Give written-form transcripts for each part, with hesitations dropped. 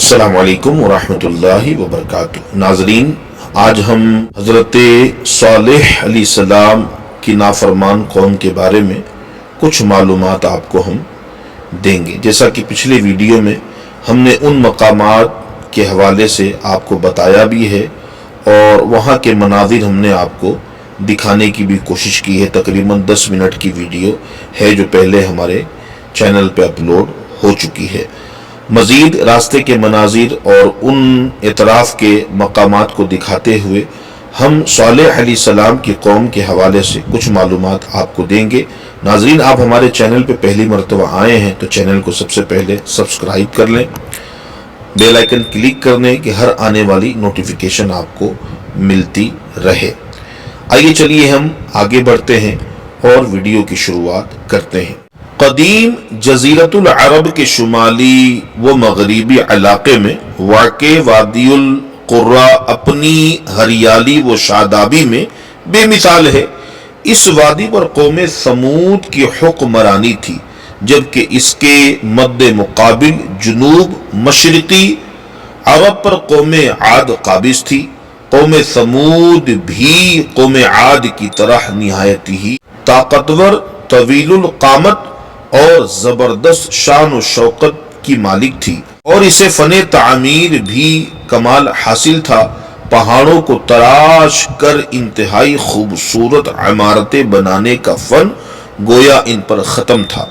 السلام علیکم ورحمۃ اللہ وبرکاتہ۔ ناظرین، آج ہم حضرت صالح علیہ السلام کی نافرمان قوم کے بارے میں کچھ معلومات آپ کو ہم دیں گے۔ جیسا کہ پچھلے ویڈیو میں ہم نے ان مقامات کے حوالے سے آپ کو بتایا بھی ہے اور وہاں کے مناظر ہم نے آپ کو دکھانے کی بھی کوشش کی ہے۔ تقریباً 10 منٹ کی ویڈیو ہے جو پہلے ہمارے چینل پہ اپلوڈ ہو چکی ہے۔ مزید راستے کے مناظر اور ان اطراف کے مقامات کو دکھاتے ہوئے ہم صالح علیہ السلام کی قوم کے حوالے سے کچھ معلومات آپ کو دیں گے۔ ناظرین، آپ ہمارے چینل پہ پہلی مرتبہ آئے ہیں تو چینل کو سب سے پہلے سبسکرائب کر لیں، بیل آئیکن کلک کر لیں کہ ہر آنے والی نوٹیفیکیشن آپ کو ملتی رہے۔ آئیے چلیے ہم آگے بڑھتے ہیں اور ویڈیو کی شروعات کرتے ہیں۔ قدیم جزیرت العرب کے شمالی و مغربی علاقے میں واقع وادی القرا اپنی ہریالی و شادابی میں بے مثال ہے۔ اس وادی پر قوم ثمود کی حکمرانی تھی، جبکہ اس کے مد مقابل جنوب مشرقی عرب پر قوم عاد قابض تھی۔ قوم ثمود بھی قوم عاد کی طرح نہایت ہی طاقتور، طویل القامت اور زبردست شان و شوکت کی مالک تھی، اور اسے فن تعمیر بھی کمال حاصل تھا۔ پہاڑوں کو تراش کر انتہائی خوبصورت عمارتیں بنانے کا فن گویا ان پر ختم تھا۔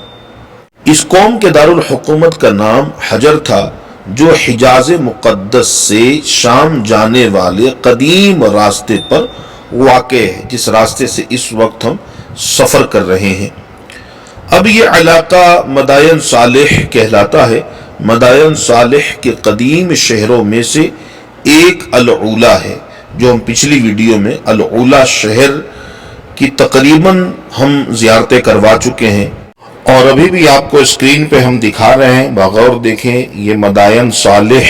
اس قوم کے دارالحکومت کا نام حجر تھا، جو حجاز مقدس سے شام جانے والے قدیم راستے پر واقع ہے، جس راستے سے اس وقت ہم سفر کر رہے ہیں۔ اب یہ علاقہ مدائن صالح کہلاتا ہے۔ مدائن صالح کے قدیم شہروں میں سے ایک العلا ہے، جو ہم پچھلی ویڈیو میں العلا شہر کی تقریباً ہم زیارتیں کروا چکے ہیں، اور ابھی بھی آپ کو اسکرین پہ ہم دکھا رہے ہیں، بغور دیکھیں۔ یہ مدائن صالح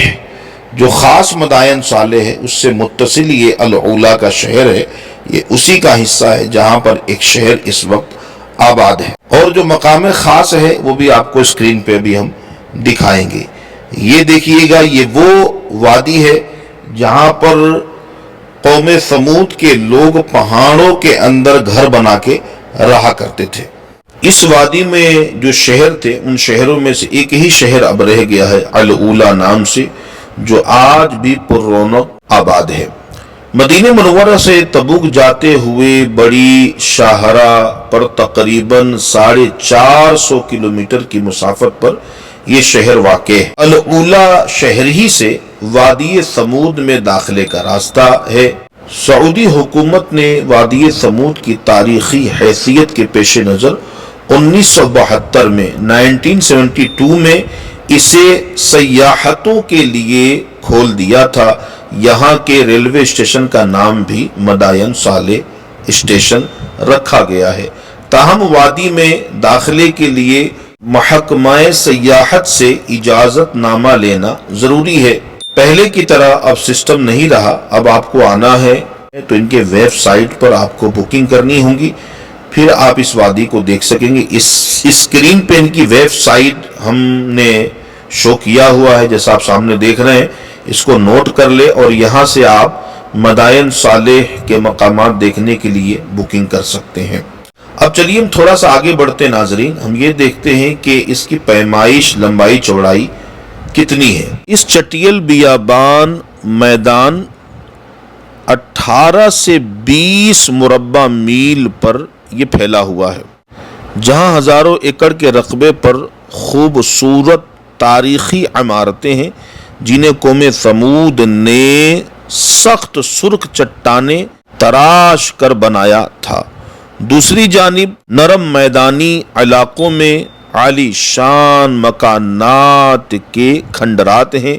جو خاص مدائن صالح ہے اس سے متصل یہ العلا کا شہر ہے، یہ اسی کا حصہ ہے جہاں پر ایک شہر اس وقت آباد ہے، اور جو مقام خاص ہے وہ بھی آپ کو اسکرین پہ بھی ہم دکھائیں گے۔ یہ دیکھیے گا، یہ وہ وادی ہے جہاں پر قوم ثمود کے لوگ پہاڑوں کے اندر گھر بنا کے رہا کرتے تھے۔ اس وادی میں جو شہر تھے، ان شہروں میں سے ایک ہی شہر اب رہ گیا ہے العلا نام سے، جو آج بھی پر رونق آباد ہے۔ مدینہ منورہ سے تبوک جاتے ہوئے بڑی شاہراہ پر تقریباً 450 کلومیٹر کی مسافت پر یہ شہر واقع ہے۔ العلا شہر ہی سے وادی ثمود میں داخلے کا راستہ ہے۔ سعودی حکومت نے وادی ثمود کی تاریخی حیثیت کے پیش نظر 1972 میں 1972 میں اسے سیاحتوں کے لیے کھول دیا تھا۔ یہاں کے ریلوے اسٹیشن کا نام بھی مدائن صالح اسٹیشن رکھا گیا ہے۔ تاہم وادی میں داخلے کے لیے محکمہ سیاحت سے اجازت نامہ لینا ضروری ہے۔ پہلے کی طرح اب سسٹم نہیں رہا، اب آپ کو آنا ہے تو ان کے ویب سائٹ پر آپ کو بکنگ کرنی ہوگی، پھر آپ اس وادی کو دیکھ سکیں گے۔ اس اسکرین پہ ان کی ویب سائٹ ہم نے شو کیا ہوا ہے، جیسا آپ سامنے دیکھ رہے ہیں، اس کو نوٹ کر لے اور یہاں سے آپ مدائن صالح کے مقامات دیکھنے کے لیے بکنگ کر سکتے ہیں۔ اب چلیے ہم تھوڑا سا آگے بڑھتے ہیں ناظرین، ہم یہ دیکھتے ہیں کہ اس کی پیمائش، لمبائی، چوڑائی کتنی ہے۔ اس چٹیل بیابان میدان 18 سے 20 مربع میل پر یہ پھیلا ہوا ہے، جہاں ہزاروں ایکڑ کے رقبے پر خوبصورت تاریخی عمارتیں ہیں، جنہیں قوم ثمود نے سخت سرخ چٹانیں تراش کر بنایا تھا۔ دوسری جانب نرم میدانی علاقوں میں عالی شان مکانات کے کھنڈرات ہیں۔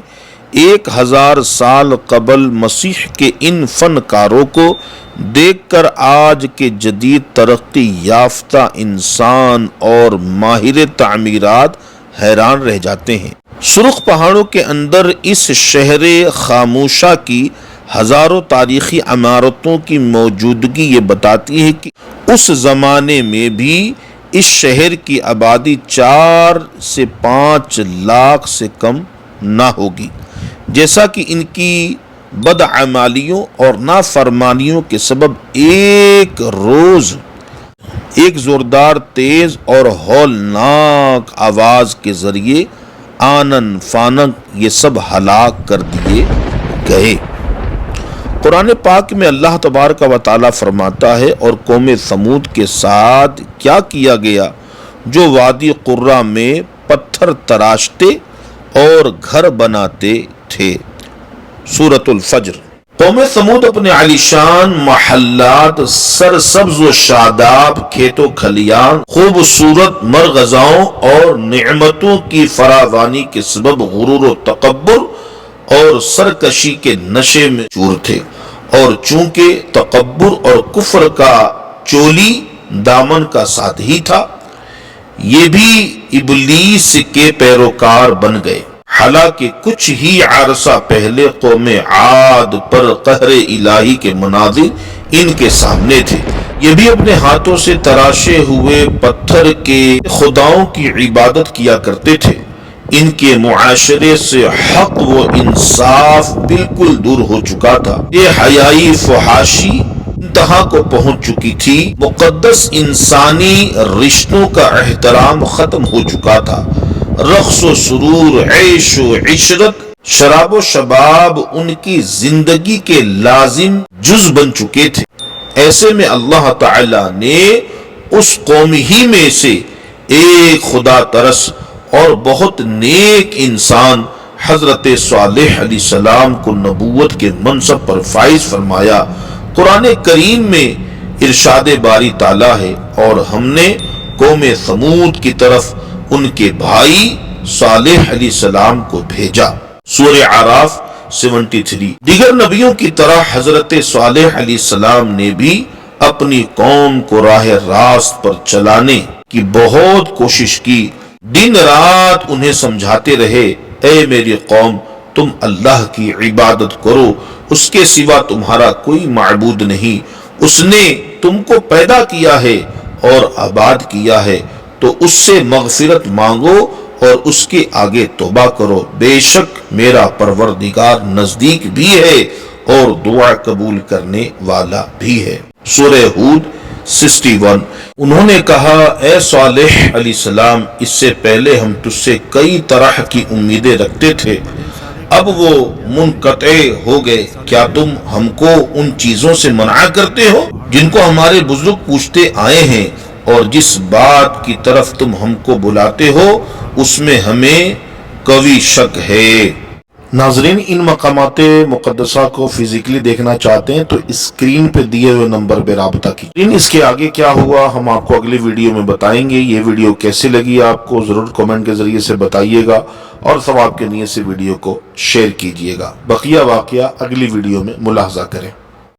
1000 سال قبل مسیح کے ان فنکاروں کو دیکھ کر آج کے جدید ترقی یافتہ انسان اور ماہر تعمیرات حیران رہ جاتے ہیں۔ سرخ پہاڑوں کے اندر اس شہر خاموشہ کی ہزاروں تاریخی عمارتوں کی موجودگی یہ بتاتی ہے کہ اس زمانے میں بھی اس شہر کی آبادی 4 سے 5 لاکھ سے کم نہ ہوگی۔ جیسا کہ ان کی بدعمالیوں اور نافرمانیوں کے سبب ایک روز ایک زوردار تیز اور ہولناک آواز کے ذریعے آنن فانن یہ سب ہلاک کر دیے گئے۔ قرآن پاک میں اللہ تبارک و تعالیٰ فرماتا ہے اور قوم ثمود کے ساتھ کیا کیا گیا جو وادی قرہ میں پتھر تراشتے اور گھر بناتے تھے۔ سورۃ الفجر۔ قوم ثمود اپنے عالیشان محلات، سرسبز و شاداب کھیت و کھلیان، خوبصورت مرغزاؤں اور نعمتوں کی فراوانی کے سبب غرور و تکبر اور سرکشی کے نشے میں چور تھے، اور چونکہ تکبر اور کفر کا چولی دامن کا ساتھ ہی تھا، یہ بھی ابلیس کے پیروکار بن گئے۔ حالانکہ کچھ ہی عرصہ پہلے قوم عاد پر قہر الہی کے مناظر ان کے سامنے تھے۔ یہ بھی اپنے ہاتھوں سے تراشے ہوئے پتھر کے خداؤں کی عبادت کیا کرتے تھے۔ ان کے معاشرے سے حق و انصاف بالکل دور ہو چکا تھا۔ یہ حیائی فحاشی انتہا کو پہنچ چکی تھی۔ مقدس انسانی رشتوں کا احترام ختم ہو چکا تھا۔ رقص و سرور، عیش و عشرت، شراب و شباب ان کی زندگی کے لازم جز بن چکے تھے۔ ایسے میں اللہ تعالی نے اس قوم ہی میں سے ایک خدا ترس اور بہت نیک انسان حضرت صالح علیہ السلام کو نبوت کے منصب پر فائز فرمایا۔ قرآن کریم میں ارشاد باری تعالیٰ ہے، اور ہم نے قوم ثمود کی طرف ان کے بھائی صالح علیہ السلام کو بھیجا۔ سورہ اعراف 73۔ دیگر نبیوں کی طرح حضرت صالح علیہ السلام نے بھی اپنی قوم کو راہ راست پر چلانے کی بہت کوشش کی۔ دن رات انہیں سمجھاتے رہے، اے میری قوم، تم اللہ کی عبادت کرو، اس کے سوا تمہارا کوئی معبود نہیں۔ اس نے تم کو پیدا کیا ہے اور آباد کیا ہے، تو اس سے مغفرت مانگو اور اس کے آگے توبہ کرو، بے شک میرا پروردگار نزدیک بھی ہے اور دعا قبول کرنے والا بھی ہے۔ سورہ ہود 61۔ انہوں نے کہا، اے صالح علیہ السلام، اس سے پہلے ہم تجھ سے کئی طرح کی امیدیں رکھتے تھے، اب وہ منقطع ہو گئے۔ کیا تم ہم کو ان چیزوں سے منع کرتے ہو جن کو ہمارے بزرگ پوچھتے آئے ہیں، اور جس بات کی طرف تم ہم کو بلاتے ہو اس میں ہمیں قوی شک ہے۔ ناظرین، ان مقامات مقدسہ کو فزیکلی دیکھنا چاہتے ہیں تو اسکرین پہ دیے ہوئے نمبر پہ رابطہ کیجیے۔ اس کے آگے کیا ہوا ہم آپ کو اگلی ویڈیو میں بتائیں گے۔ یہ ویڈیو کیسے لگی آپ کو ضرور کمنٹ کے ذریعے سے بتائیے گا، اور ثواب کے نیت سے ویڈیو کو شیئر کیجیے گا۔ بقیہ واقعہ اگلی ویڈیو میں ملاحظہ کریں۔